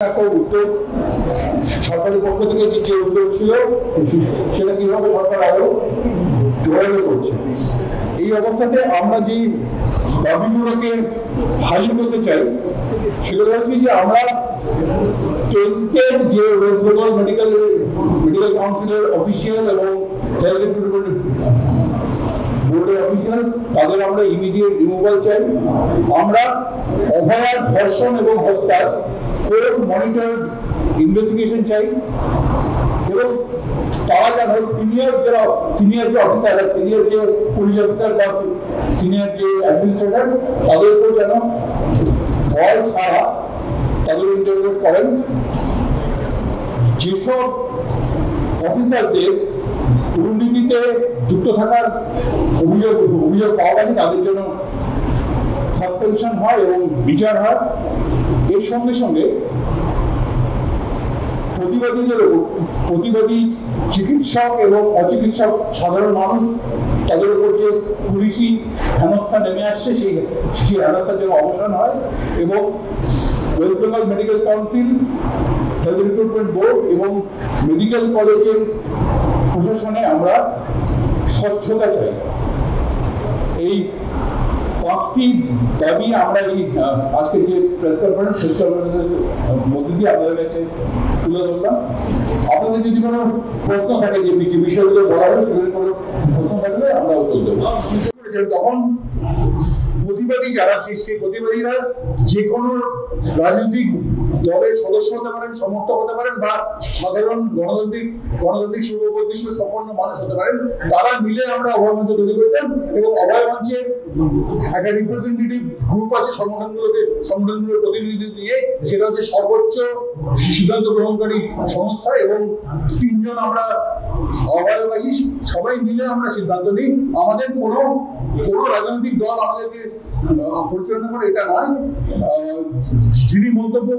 একটা উদ্যোগ সরকারের পক্ষ থেকে যে উদ্যোগ ছিল সেটা কিভাবে সরকার আরো জোরালো করছে। এই অবস্থাতে আমরা যে দাবিগুলোকে হাজির করতে চাই সেগুলো হচ্ছে যে আমরা টেন্টেড যে ওয়েস্ট বেঙ্গল মেডিকেল কাউন্সিলের অফিসিয়াল এবং হেলথ রিক্রুটমেন্ট বোর্ডের অফিসিয়াল তাদের আমরা ইমিডিয়েট রিমুভাল চাই। আমরা অভয়ার ধর্ষণ এবং হত্যার কোর্ট মনিটরড ইনভেস্টিগেশন চাই এবং তারা যেন সিনিয়র যে অফিসার সিনিয়র যে পুলিশ অফিসার বা সিনিয়র যে অ্যাডমিনিস্ট্রেটর তাদেরকেও যেন ভয় ছাড়া তাদের ইন্টারভিউ করেন। যেসব অফিসারদের দুর্নীতিতে যুক্ত থাকার অভিযোগ পাওয়া গেছে তাদের জন্য সাসপেনশন হয় এবং বিচার হয়। এর সঙ্গে সঙ্গে প্রতিবাদী চিকিৎসক এবং অচিকিৎসক সাধারণ মানুষ তাদের উপর যে পুলিশি হেনস্থা নেমে আসছে সেই হেনস্থার জন্য অবসান হয় এবং West Bengal medical council, health recruitment board এবং মেডিকেল কলেজের প্রশাসনে আমরা স্বচ্ছতা চাই। এই পাঁচটি দাবি আমরা এই আজকে যে প্রেস কনফারেন্সের মধ্যে দিয়ে আপনাদের কাছে তুলে ধরলাম। আপনাদের যদি কোনো প্রশ্ন থাকে যে বিষয়গুলো বলা হবে সেগুলো কোনো প্রশ্ন থাকলে আমরা উত্তর দেবো। তখন প্রতিবাদী যারা সেই প্রতিবাদীরা যে কোনো রাজনৈতিক দলের সদস্য হতে পারেন, সমর্থক হতে পারেন বা সাধারণ গণতান্ত্রিক শুভপ্রতিষ্ঠ সম্পন্ন মানুষ হতে পারেন। তারা মিলে আমরা অভয় মঞ্চ তৈরি করেছেন এবং অভয় মঞ্চের একটা রিপ্রেজেন্টেটিভ গ্রুপ আছে সংগঠনগুলোর প্রতিনিধি দিয়ে, সেটা হচ্ছে সর্বোচ্চ সিদ্ধান্ত গ্রহণকারী সংস্থা এবং তিনজন আমরা অভয়ক আছি। সবাই মিলে আমরা সিদ্ধান্ত নিই। আমাদের কোনো রাজনৈতিক দল আমাদেরকে পরিচালনা করে এটা নয়। যিনি মন্তব্য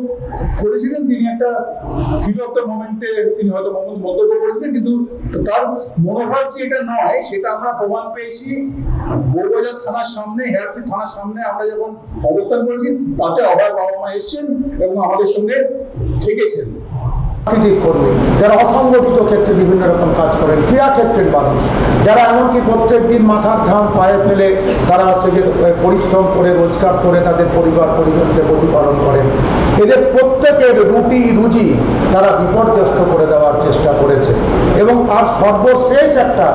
করেছিলেন তিনি একটা হিট অফ দ্য মোমেন্টে তিনি হয়তো মন্তব্য করেছিলেন, কিন্তু তার মনোভাব যে এটা নয় সেটা আমরা প্রমাণ পেয়েছি। বড়বাজার থানার সামনে, হেয়ারফিট থানার সামনে আমরা যখন অবস্থান করেছি তাতে অভয় বাবা মা এসছেন এবং আমাদের সঙ্গে থেকেছেন। কর্মী যারা অসংগঠিত ক্ষেত্রে বিভিন্ন রকম কাজ করেন, ক্রীড়া ক্ষেত্রের মানুষ যারা এমনকি প্রত্যেক দিন মাথার ঘাম পায়ে ফেলে তারা হচ্ছে যে পরিশ্রম করে রোজগার করে তাদের পরিবার পরিজনকে প্রতিপালন করেন, এদের প্রত্যেকের রুজি তারা বিপর্যস্ত করে দেওয়ার চেষ্টা করেছে। এবং তার সর্বশেষ একটা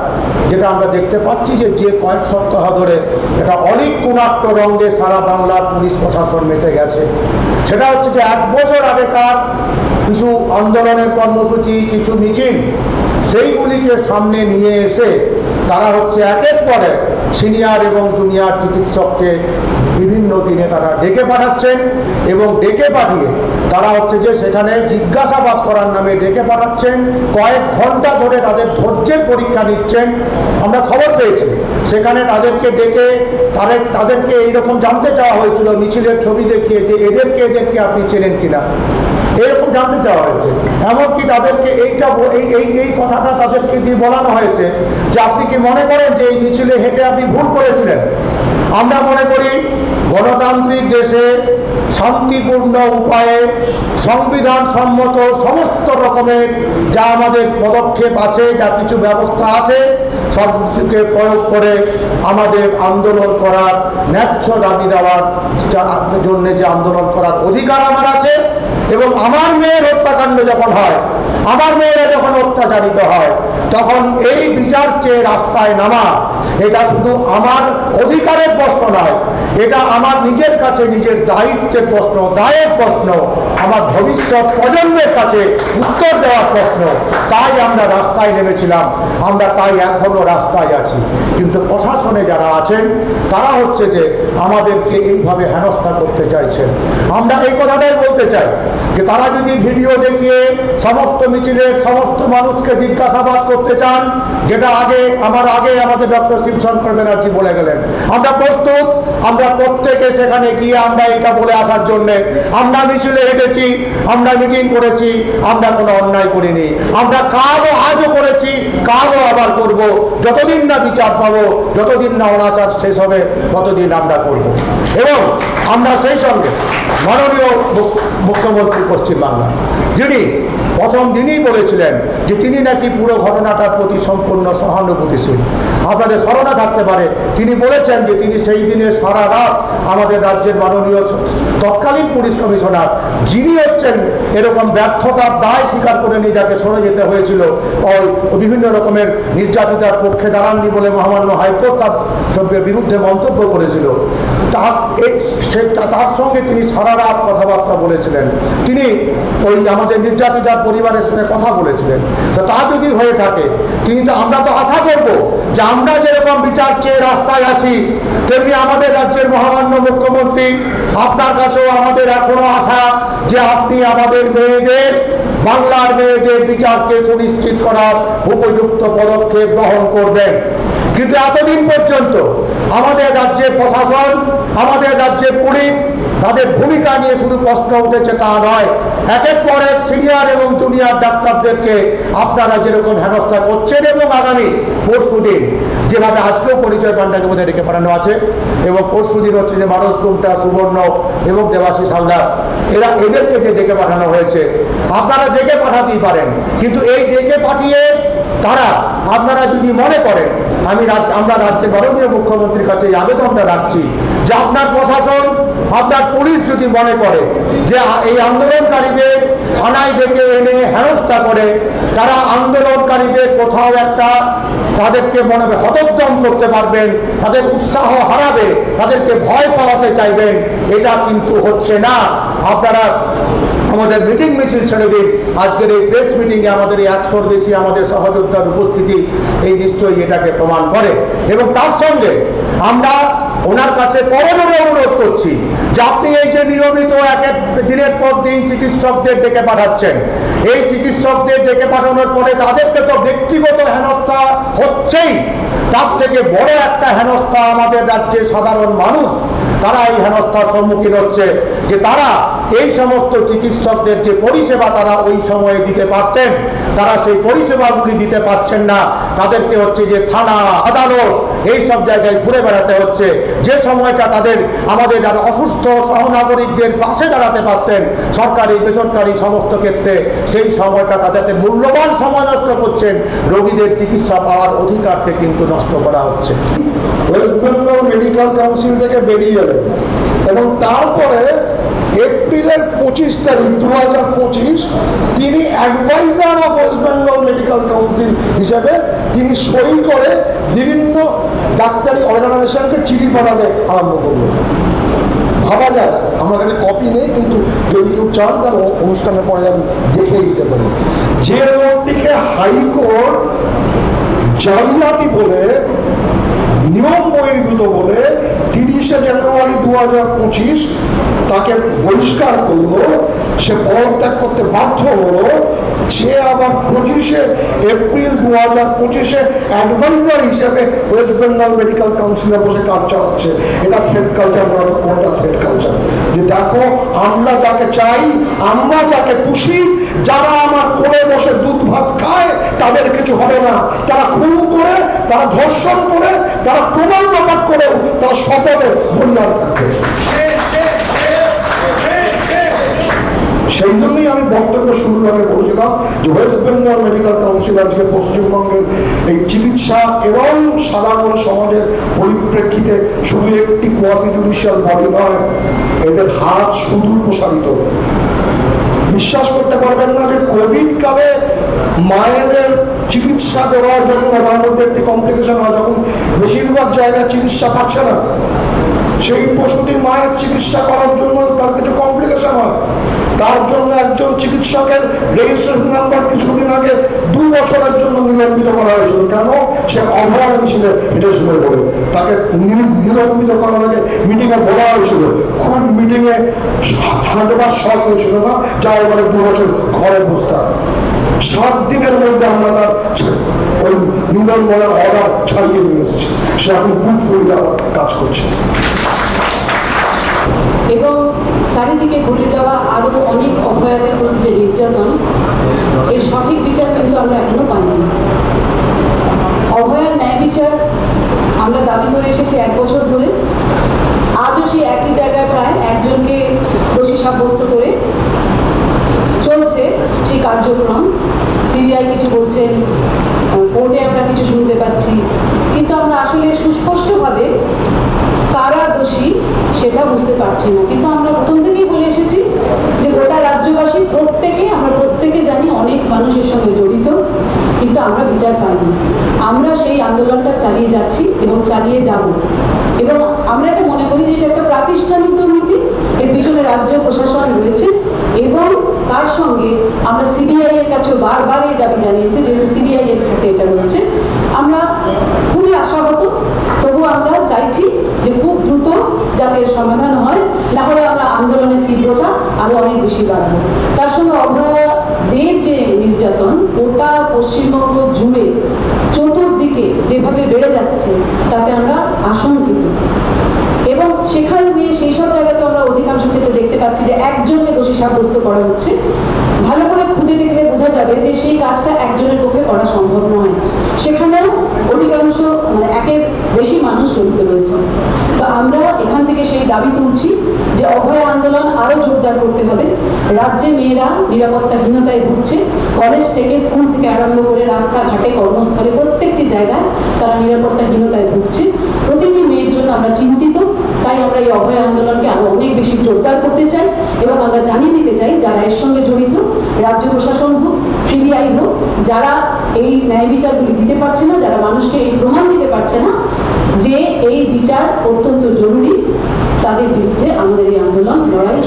যেটা আমরা দেখতে পাচ্ছি যে কয়েক সপ্তাহ ধরে এটা অনেক কোণাট্য রঙে সারা বাংলার পুলিশ প্রশাসন মেতে গেছে। সেটা হচ্ছে যে 1 বছর আগেকার কিছু আন্দোলনের কর্মসূচি, কিছু মিছিল, সেইগুলিকে সামনে নিয়ে এসে তারা হচ্ছে একের পর এক সিনিয়র এবং জুনিয়র চিকিৎসককে বিভিন্ন দিনে তারা ডেকে পাঠাচ্ছেন এবং ডেকে পাঠিয়ে তারা হচ্ছে যে সেখানে জিজ্ঞাসাবাদ করার নামে ডেকে পাঠাচ্ছেন। কয়েক ঘন্টা ধরে তাদের ধৈর্যের পরীক্ষা নিচ্ছেন। আমরা খবর পেয়েছি সেখানে তাদেরকে ডেকে তাদেরকে এইরকম জানতে চাওয়া হয়েছিল মিছিলের ছবি দেখিয়ে যে এদেরকে আপনি চেনেন কিনা, এরকম জানতে চাওয়া হয়েছে। এমনকি তাদেরকে এই কথাটা তাদেরকে দিয়ে বলানো হয়েছে যে আপনি কি মনে করেন যে এই মিছিলে হেঁটে আপনি ভুল করেছিলেন? আমরা মনে করি গণতান্ত্রিক দেশে শান্তিপূর্ণ উপায়ে সংবিধান সম্মত সমস্ত রকমের যা আমাদের পদক্ষেপ আছে, যা কিছু ব্যবস্থা আছে, সব কিছুকে প্রয়োগ করে আমাদের আন্দোলন করার, ন্যায্য দাবি দেওয়ার জন্য যে আন্দোলন করার অধিকার আমার আছে। এবং আমার মেয়ের হত্যাকাণ্ড যখন হয়, আমার মেয়েরা যখন অত্যাচারিত হয়, তখন এই বিচার চেয়ে রাস্তায় নামা এটা শুধু আমার অধিকারের প্রশ্ন নয়, এটা আমার নিজের কাছে নিজের দায়িত্বের প্রশ্ন, দায়ের প্রশ্ন, আমার ভবিষ্যৎ প্রজন্মের কাছে উত্তর দেওয়ার প্রশ্ন। তাই আমরা রাস্তায় নেমেছিলাম, আমরা তাই এখনো রাস্তায় আছি। কিন্তু প্রশাসনে যারা আছেন তারা হচ্ছে যে আমাদেরকে এইভাবে হেনস্থা করতে চাইছেন। আমরা এই কথাটাই বলতে চাই যে তারা যদি ভিডিও দেখিয়ে সমস্ত মিছিলের সমস্ত মানুষকে জিজ্ঞাসাবাদ করতে চান, যেটা আমাদের ডক্টর শিবশঙ্কর ব্যানার্জি বলে গেলেন, আমরা প্রস্তুত। আমরা আমরা প্রত্যেকে সেখানে গিয়ে আমরা এটা বলে আসার জন্যে আমরা মিছিলে হেঁটেছি, আমরা মিটিং করেছি, আমরা কোনো অন্যায় করিনি। আমরা কালও আজও করেছি, কালও আবার করব। যতদিন না বিচার পাবো, যতদিন না অনাচার শেষ হবে, ততদিন আমরা করব। এবং আমরা সেই সঙ্গে মাননীয় মুখ্যমন্ত্রী পশ্চিমবাংলা, যিনি প্রথম দিনই বলেছিলেন যে তিনি নাকি পুরো ঘটনাটার প্রতি সম্পূর্ণ সহানুভূতিশীল। আপনাদের স্মরণে থাকতে পারে তিনি বলেছেন যে তিনি সেই দিনের সারা রাত আমাদের রাজ্যের মাননীয় তৎকালীন পুলিশ কমিশনার, যিনি হচ্ছেন এরকম ব্যর্থতার দায় স্বীকার করে নিয়ে যাকে সরে যেতে হয়েছিল, বিভিন্ন রকমের নির্যাতিতার পক্ষে দাঁড়াননি বলে মহামান্য হাইকোর্ট তার বিরুদ্ধে মন্তব্য করেছিল, তার সঙ্গে তিনি সারা রাত কথাবার্তা বলেছিলেন। তিনি ওই আমাদের নির্যাতিতার পরিবারের সঙ্গে কথা বলেছিলেন। তো তা যদি হয়ে থাকে, আমরা তো আশা করব যে আমরা যেরকম বিচার চেয়ে রাস্তায় আছি, তেমনি আমাদের রাজ্যের মহামান্য মুখ্যমন্ত্রী, আপনার কাছেও আমাদের এখনো আশা যে আপনি আমাদের মেয়েদের, বাংলার মেয়েদের বিচারকে সুনিশ্চিত করার উপযুক্ত পদক্ষেপ গ্রহণ করবেন। কিন্তু এতদিন পর্যন্ত আমাদের রাজ্যের প্রশাসন, আমাদের রাজ্যের পুলিশ, তাদের ভূমিকা নিয়ে শুধু প্রশ্ন উঠেছে তা নয়, একের পর এক সিনিয়র এবং জুনিয়র ডাক্তারদেরকে আপনারা যেরকম হেনস্থা করছেন, এবং আগামী পরশুদিন যেভাবে আজকেও পরিচয় পান্ডাকে বোধহয় ডেকে পাঠানো আছে, এবং পরশুদিন হচ্ছে যে মানস গুপ্তা, সুবর্ণ এবং দেবাশিস হালদার, এদেরকে যে ডেকে পাঠানো হয়েছে, আপনারা ডেকে পাঠাতেই পারেন। কিন্তু এই ডেকে পাঠিয়ে তারা, আপনারা যদি মনে করেন, আমরা রাজ্যের মাননীয় মুখ্যমন্ত্রীর কাছে এই আবেদনটা রাখছি যে আপনার প্রশাসন, আপনার পুলিশ যদি মনে করে যে এই আন্দোলনকারীদের থানায় ডেকে এনে হেনস্থা করে তারা আন্দোলনকারীদের কোথাও একটা তাদেরকে মনে হতোদ্যম করতে পারবেন, তাদের উৎসাহ হারাবে, তাদেরকে ভয় পাওয়াতে চাইবেন, এটা কিন্তু হচ্ছে না। আপনারা আমাদের মিটিং মিছিল ছেড়ে দিন। আজকের এই প্রেস মিটিংয়ে আমাদের এই 100-র বেশি আমাদের সহযোদ্ধার উপস্থিতি এই নিশ্চয়ই এটাকে প্রমাণ করে। এবং তার সঙ্গে আমরা ওনার কাছে করজোড়ে অনুরোধ করছি যে আপনি এই যে নিয়মিত এক দিনের পর দিন চিকিৎসকদের ডেকে পাঠাচ্ছেন, এই চিকিৎসকদের ডেকে পাঠানোর পরে তাদেরকে তো ব্যক্তিগত হেনস্থা হচ্ছেই, তার থেকে বড় একটা হেনস্থা আমাদের রাজ্যের সাধারণ মানুষ, তারা এই হেনস্থার সম্মুখীন হচ্ছে যে তারা এই সমস্ত চিকিৎসকদের যে পরিষেবা তারা ওই সময়ে দিতে পারতেন, তারা সেই পরিষেবাগুলি দিতে পারছেন না। তাদেরকে হচ্ছে যে থানা, আদালত এই সব জায়গায় ঘুরে বেড়াতে হচ্ছে। যে সময়টা তাদের আমাদের যারা অসুস্থ সহনাগরিকদের পাশে দাঁড়াতে পারতেন সরকারি বেসরকারি সমস্ত ক্ষেত্রে, সেই সময়টা তাদের মূল্যবান সময় নষ্ট করছেন, রোগীদের চিকিৎসা পাওয়ার অধিকারকে কিন্তু নষ্ট করা হচ্ছে। ওয়েস্ট বেঙ্গল মেডিকেল কাউন্সিল থেকে বেরিয়ে এলেন এবং তারপরে এপ্রিলের 25 তারিখ 2025 তিনি adviser of West Bengal medical council হিসেবে তিনি সই করে বিভিন্ন ডাক্তারি অর্গানাইজেশনকে চিঠি পাঠাতে আরম্ভ করলেন। ভাবা যায়, আমার কাছে কপি নেই, কিন্তু যদি কেউ চান তার অনুষ্ঠানের পরে আমি দেখে দিতে পারি। যে লোকটিকে হাইকোর্ট জালিয়াতি বলে, নিয়ম বহির্ভূত বলে 30শে জানুয়ারি 2025 তাকে বহিষ্কার করলো, সে পদত্যাগ করতে বাধ্য হলো, সে আবার 25শে এপ্রিল 2025 অ্যাডভাইজার হিসেবে ওয়েস্ট বেঙ্গল মেডিকেল কাউন্সিলে বসে কাজ চালাচ্ছে। এটা থ্রেড কালচার নয়, কোনটা থ্রেড কালচার? যে দেখো, আমরা যাকে চাই, আমরা যাকে খুশি, যারা আমার কোলে বসে দুধ ভাত খায় তাদের কিছু হবে না। তারা খুন করে, তারা ধর্ষণ করে, তারা প্রমাণ লোপাট করেও তারা শপথে বলিয়ান থাকবে। সেই জন্যই আমি বক্তব্য শুরুর আগে বলেছিলাম যে ওয়েস্ট বেঙ্গল মেডিকেল কাউন্সিল আজকে পশ্চিমবঙ্গের এই চিকিৎসা এবং সাধারণ সমাজের পরিপ্রেক্ষিতে শুধু একটি কোয়াসি জুডিশিয়াল বডি নয়, এদের হাত সুদূর প্রসারিত। বিশ্বাস করতে পারবেন না যে কোভিড কালে মায়েদের চিকিৎসা দেওয়ার জন্য তার মধ্যে একটি কমপ্লিকেশন হয়, যখন বেশিরভাগ জায়গায় চিকিৎসা পাচ্ছে না, সেই প্রসূতি মায়ের চিকিৎসা করার জন্য তার কিছু কমপ্লিকেশন হয়। তার জন্য একজন চিকিৎসকের রেজিস্ট্রেশন নাম্বার কিছুদিন আগে 2 বছরের জন্য নিলম্বিত করা হয়েছিল। কেন? সে অভয়ারণ্য ছিল, এটা শুনে বলে তাকে নিলম্বিত করার আগে মিটিংয়ে বলা হয়েছিল, খুব মিটিংয়ে হাঁটবার শখ হয়েছিল না, যা এবারে 2 বছর ঘরে বসতাম। 7 দিনের মধ্যে আমরা তার ওই নিলম্বনের অর্ডার ছাড়িয়ে নিয়ে এসেছি। সে এখন বুক ফুলিয়ে আবার কাজ করছে। এবং চারিদিকে ঘটে যাওয়া আরও অনেক অভয়াদের প্রতি যে নির্যাতন, এর সঠিক বিচার কিন্তু আমরা এখনো পাইনি। অভয়ার ন্যায় বিচার আমরা দাবি করে এসেছি 1 বছর ধরে। আজও সেই একই জায়গায় প্রায় একজনকে দোষী সাব্যস্ত করে চলছে সেই কার্যক্রম। সিবিআই কিছু বলছেন, কোর্টে আমরা কিছু শুনতে পাচ্ছি, কিন্তু আমরা আসলে সুস্পষ্টভাবে কারা দোষী সেটা বুঝতে পারছি না। কিন্তু আমরা প্রথম থেকেই বলে এসেছি যে গোটা রাজ্যবাসী আমরা প্রত্যেকে জানি অনেক মানুষের সঙ্গে জড়িত, কিন্তু আমরা বিচার পাইনি। আমরা সেই আন্দোলনটা চালিয়ে যাচ্ছি এবং চালিয়ে যাব, এবং আমরা এটা মনে করি যে এটা একটা প্রাতিষ্ঠানিক দুর্নীতি, এর পিছনে রাজ্য প্রশাসন রয়েছে, এবং তার সঙ্গে আমরা সিবিআই এর কাছেও বারবার এই দাবি জানিয়েছি, যেহেতু সিবিআই এর হাতে এটা রয়েছে। আমরা খুবই আশাহত, তবু আমরা চাইছি যে খুব দ্রুত যাতে এর সমাধান হয়, না হলে আমরা আন্দোলনের তীব্রতা আরও অনেক বেশি বাড়াবো। তার সঙ্গে অভয়াদের যে নির্যাতন গোটা পশ্চিমবঙ্গ জুড়ে চতুর্দিকে যেভাবে বেড়ে যাচ্ছে, তাতে আমরা আশঙ্কিত। এবং সেখানে সেই সব জায়গাতে আমরা অধিকাংশ ক্ষেত্রে দেখতে পাচ্ছি যে একজনকে দোষী সাব্যস্ত করা হচ্ছে। ভালো করে খুঁজে দেখলে বোঝা যাবে যে সেই কাজটা একজনের পক্ষে করা সম্ভব নয়, সেখানেও অধিকাংশ একের বেশি মানুষ জড়িত রয়েছে। তো আমরা এখান থেকে সেই দাবি তুলছি যে অভয় আন্দোলন আরও জোরদার করতে হবে। রাজ্যে মেয়েরা নিরাপত্তাহীনতায় ভুগছে, কলেজ থেকে স্কুল থেকে আরম্ভ করে রাস্তাঘাটে কর্মস্থলে প্রত্যেকটি জায়গায় তারা নিরাপত্তাহীনতায় ভুগছে। প্রতিটি মেয়ের জন্য আমরা চিন্তিত, তাই আমরা এই অভয় আন্দোলনকে আরো অনেক বেশি জোরদার করতে চাই, এবং আমরা জানিয়ে দিতে চাই যারা এর সঙ্গে জড়িত, রাজ্য প্রশাসন হোক, সিবিআই হোক, যারা এই ন্যায় বিচারগুলি দিতে পারছে না, যারা মানুষকে এই প্রমাণ দিতে পারছে না যে এই বিচার অত্যন্ত জরুরি, তাদের বিরুদ্ধে আমাদের এই আন্দোলন লড়াই